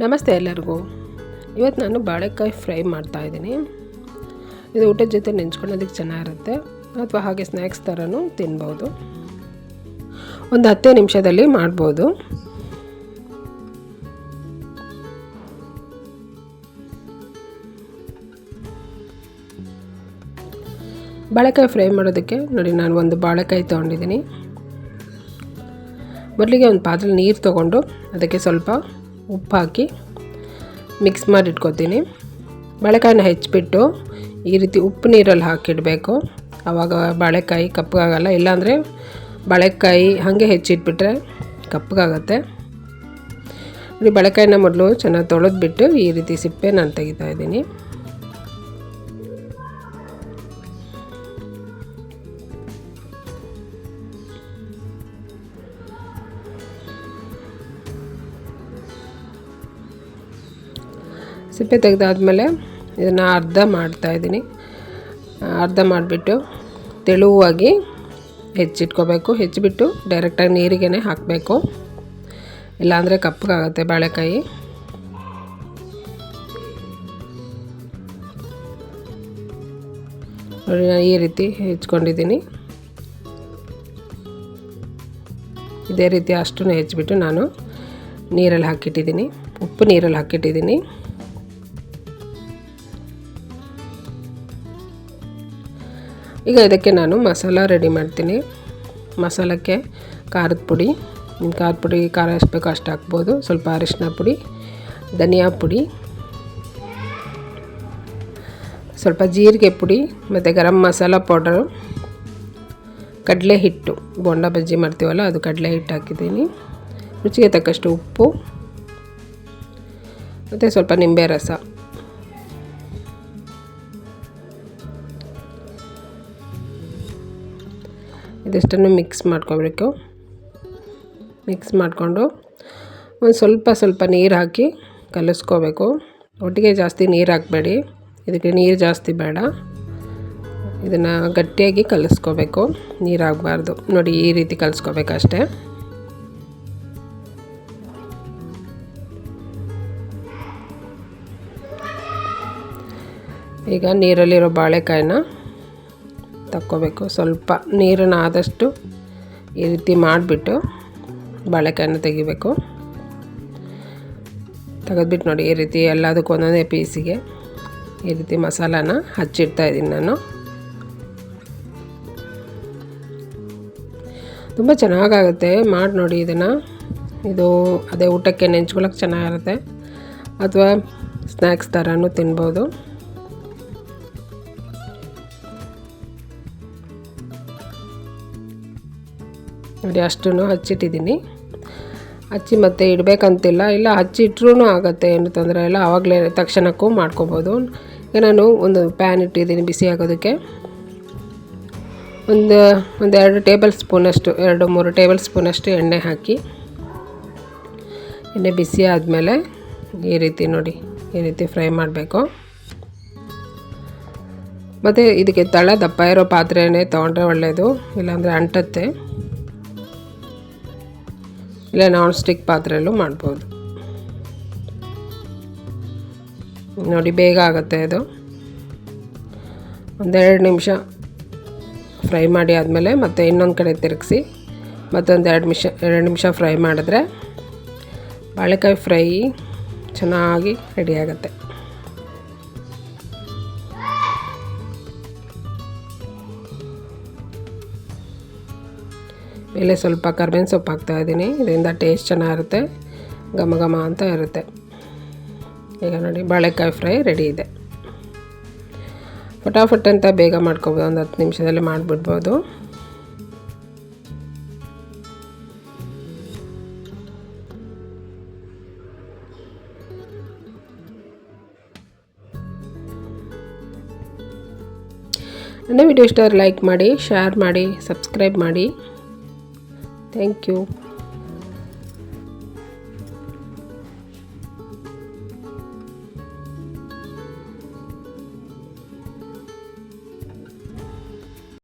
ನಮಸ್ತೆ ಎಲ್ಲರಿಗೂ. ಇವತ್ತು ನಾನು ಬಾಳೆಕಾಯಿ ಫ್ರೈ ಮಾಡ್ತಾಯಿದ್ದೀನಿ. ಇದು ಊಟದ ಜೊತೆ ನೆಂಚ್ಕೊಳ್ಳೋದಕ್ಕೆ ಚೆನ್ನಾಗಿರುತ್ತೆ, ಅಥವಾ ಹಾಗೆ ಸ್ನ್ಯಾಕ್ಸ್ ಥರನೂ ತಿನ್ಬೋದು. ಒಂದು 10 ನಿಮಿಷದಲ್ಲಿ ಮಾಡ್ಬೋದು. ಬಾಳೆಕಾಯಿ ಫ್ರೈ ಮಾಡೋದಕ್ಕೆ ನೋಡಿ, ನಾನು ಒಂದು ಬಾಳೆಕಾಯಿ ತೊಗೊಂಡಿದ್ದೀನಿ. ಮೊದಲಿಗೆ ಒಂದು ಪಾತ್ರೆಯಲ್ಲಿ ನೀರು ತೊಗೊಂಡು ಅದಕ್ಕೆ ಸ್ವಲ್ಪ ಉಪ್ಪು ಹಾಕಿ ಮಿಕ್ಸ್ ಮಾಡಿ ಇಟ್ಕೊತೀನಿ. ಬಾಳೆಕಾಯಿನ ಹೆಚ್ಚಿಬಿಟ್ಟು ಈ ರೀತಿ ಉಪ್ಪು ನೀರಲ್ಲಿ ಹಾಕಿಡಬೇಕು. ಆವಾಗ ಬಾಳೆಕಾಯಿ ಕಪ್ಪಗಾಗಲ್ಲ. ಇಲ್ಲಾಂದರೆ ಬಾಳೆಕಾಯಿ ಹಾಗೆ ಹೆಚ್ಚಿಟ್ಬಿಟ್ರೆ ಕಪ್ಪಗಾಗತ್ತೆ. ಈ ಬಾಳೆಕಾಯಿನ ಮೊದಲು ಚೆನ್ನಾಗಿ ತೊಳೆದ್ಬಿಟ್ಟು ಈ ರೀತಿ ಸಿಪ್ಪೆ ನಾನು ತೆಗಿತಾ ಇದ್ದೀನಿ. ಸಿಪ್ಪೆ ತೆಗೆದಾದ್ಮೇಲೆ ಇದನ್ನು ಅರ್ಧ ಮಾಡ್ತಾಯಿದ್ದೀನಿ. ಅರ್ಧ ಮಾಡಿಬಿಟ್ಟು ತೆಳುವಾಗಿ ಹೆಚ್ಚಿಟ್ಕೋಬೇಕು. ಹೆಚ್ಚಿಬಿಟ್ಟು ಡೈರೆಕ್ಟಾಗಿ ನೀರಿಗೇ ಹಾಕಬೇಕು, ಇಲ್ಲಾಂದರೆ ಕಪ್ಪಗಾಗುತ್ತೆ ಬಾಳೆಕಾಯಿ. ನೋಡಿ, ನಾನು ಈ ರೀತಿ ಹೆಚ್ಕೊಂಡಿದ್ದೀನಿ. ಇದೇ ರೀತಿ ಅಷ್ಟನ್ನು ಹೆಚ್ಚಿಬಿಟ್ಟು ನಾನು ನೀರಲ್ಲಿ ಹಾಕಿಟ್ಟಿದ್ದೀನಿ, ಉಪ್ಪು ನೀರಲ್ಲಿ ಹಾಕಿಟ್ಟಿದ್ದೀನಿ. ಈಗ ಇದಕ್ಕೆ ನಾನು ಮಸಾಲ ರೆಡಿ ಮಾಡ್ತೀನಿ. ಮಸಾಲಕ್ಕೆ ಖಾರದ ಪುಡಿ, ಖಾರದ ಪುಡಿ ಖಾರ ಎಷ್ಟು ಬೇಕೋ ಅಷ್ಟು ಹಾಕ್ಬೋದು. ಸ್ವಲ್ಪ ಅರಿಶಿನ ಪುಡಿ, ಧನಿಯಾ ಪುಡಿ, ಸ್ವಲ್ಪ ಜೀರಿಗೆ ಪುಡಿ ಮತ್ತು ಗರಂ ಮಸಾಲ ಪೌಡರು, ಕಡಲೆ ಹಿಟ್ಟು, ಬೋಂಡ ಬಜ್ಜಿ ಮಾಡ್ತೀವಲ್ಲ ಅದು ಕಡಲೆ ಹಿಟ್ಟು ಹಾಕಿದ್ದೀನಿ. ರುಚಿಗೆ ತಕ್ಕಷ್ಟು ಉಪ್ಪು ಮತ್ತು ಸ್ವಲ್ಪ ನಿಂಬೆ ರಸ. ಇದಷ್ಟನ್ನು ಮಿಕ್ಸ್ ಮಾಡ್ಕೋಬೇಕು. ಮಿಕ್ಸ್ ಮಾಡಿಕೊಂಡು ಒಂದು ಸ್ವಲ್ಪ ನೀರು ಹಾಕಿ ಕಲಿಸ್ಕೋಬೇಕು. ಒಟ್ಟಿಗೆ ಜಾಸ್ತಿ ನೀರು ಹಾಕಬೇಡಿ, ಇದಕ್ಕೆ ನೀರು ಜಾಸ್ತಿ ಬೇಡ. ಇದನ್ನು ಗಟ್ಟಿಯಾಗಿ ಕಲಿಸ್ಕೋಬೇಕು, ನೀರು ಆಗಬಾರ್ದು. ನೋಡಿ, ಈ ರೀತಿ ಕಲಿಸ್ಕೋಬೇಕಷ್ಟೆ. ಈಗ ನೀರಲ್ಲಿರೋ ಬಾಳೆಕಾಯಿನ ತಕ್ಕೋಬೇಕು. ಸ್ವಲ್ಪ ನೀರನ್ನು ಆದಷ್ಟು ಈ ರೀತಿ ಮಾಡಿಬಿಟ್ಟು ಬಾಳೆಕಾಯಿನ ತೆಗಿಬೇಕು. ತೆಗೆದ್ಬಿಟ್ಟು ನೋಡಿ, ಈ ರೀತಿ ಎಲ್ಲದಕ್ಕೂ ಒಂದೊಂದೇ ಪೀಸಿಗೆ ಈ ರೀತಿ ಮಸಾಲಾನ ಹಚ್ಚಿಡ್ತಾಯಿದ್ದೀನಿ ನಾನು. ತುಂಬ ಚೆನ್ನಾಗಾಗುತ್ತೆ, ಮಾಡಿ ನೋಡಿ ಇದನ್ನು. ಇದು ಅದೇ ಊಟಕ್ಕೆ ನೆಂಚ್ಕೊಳ್ಳೋಕೆ ಚೆನ್ನಾಗಿರುತ್ತೆ, ಅಥವಾ ಸ್ನ್ಯಾಕ್ಸ್ ಥರನೂ ತಿನ್ಬೋದು. ನೋಡಿ, ಅಷ್ಟನ್ನು ಹಚ್ಚಿಟ್ಟಿದ್ದೀನಿ. ಹಚ್ಚಿ ಮತ್ತೆ ಇಡಬೇಕಂತಿಲ್ಲ, ಇಲ್ಲ ಹಚ್ಚಿಟ್ರೂ ಆಗುತ್ತೆ, ಏನು ತೊಂದರೆ ಇಲ್ಲ. ಆವಾಗಲೇ ತಕ್ಷಣಕ್ಕೂ ಮಾಡ್ಕೊಬೋದು. ಈಗ ನಾನು ಒಂದು ಪ್ಯಾನ್ ಇಟ್ಟಿದ್ದೀನಿ ಬಿಸಿ ಆಗೋದಕ್ಕೆ. ಒಂದು 2-3 ಟೇಬಲ್ ಸ್ಪೂನಷ್ಟು ಎಣ್ಣೆ ಹಾಕಿ, ಎಣ್ಣೆ ಬಿಸಿ ಆದಮೇಲೆ ಈ ರೀತಿ ನೋಡಿ, ಈ ರೀತಿ ಫ್ರೈ ಮಾಡಬೇಕು. ಮತ್ತು ಇದಕ್ಕೆ ತಳ ದಪ್ಪ ಇರೋ ಪಾತ್ರೆನೇ ತೊಗೊಂಡ್ರೆ ಒಳ್ಳೆಯದು, ಇಲ್ಲಾಂದರೆ ಅಂಟತ್ತೆ. ಇಲ್ಲ ನಾನ್ ಸ್ಟಿಕ್ ಪಾತ್ರೆಯಲ್ಲೂ ಮಾಡ್ಬೋದು. ನೋಡಿ, ಬೇಗ ಆಗುತ್ತೆ ಇದು. 1-2 ನಿಮಿಷ ಫ್ರೈ ಮಾಡಿ ಆದಮೇಲೆ ಮತ್ತೆ ಇನ್ನೊಂದು ಕಡೆ ತಿರುಗಿಸಿ ಮತ್ತೊಂದು 2 ನಿಮಿಷ ಫ್ರೈ ಮಾಡಿದ್ರೆ ಬಾಳೆಕಾಯಿ ಫ್ರೈ ಚೆನ್ನಾಗಿ ರೆಡಿಯಾಗುತ್ತೆ. ಮೇಲೆ ಸ್ವಲ್ಪ ಕರ್ಬೇವಿನ ಸೊಪ್ಪು ಹಾಕ್ತಾಯಿದ್ದೀನಿ. ಇದರಿಂದ ಟೇಸ್ಟ್ ಚೆನ್ನಾಗಿರುತ್ತೆ, ಘಮ ಘಮ ಅಂತ ಇರುತ್ತೆ. ಈಗ ನೋಡಿ, ಬಾಳೆಕಾಯಿ ಫ್ರೈ ರೆಡಿ ಇದೆ. ಫಟಾಫಟ್ ಅಂತ ಬೇಗ ಮಾಡ್ಕೊಬೋದು, ಒಂದು 10 ನಿಮಿಷದಲ್ಲಿ ಮಾಡಿಬಿಡ್ಬೋದು. ನನ್ನ ವಿಡಿಯೋ ಇಷ್ಟ ಲೈಕ್ ಮಾಡಿ, ಶೇರ್ ಮಾಡಿ, ಸಬ್ಸ್ಕ್ರೈಬ್ ಮಾಡಿ. Thank you.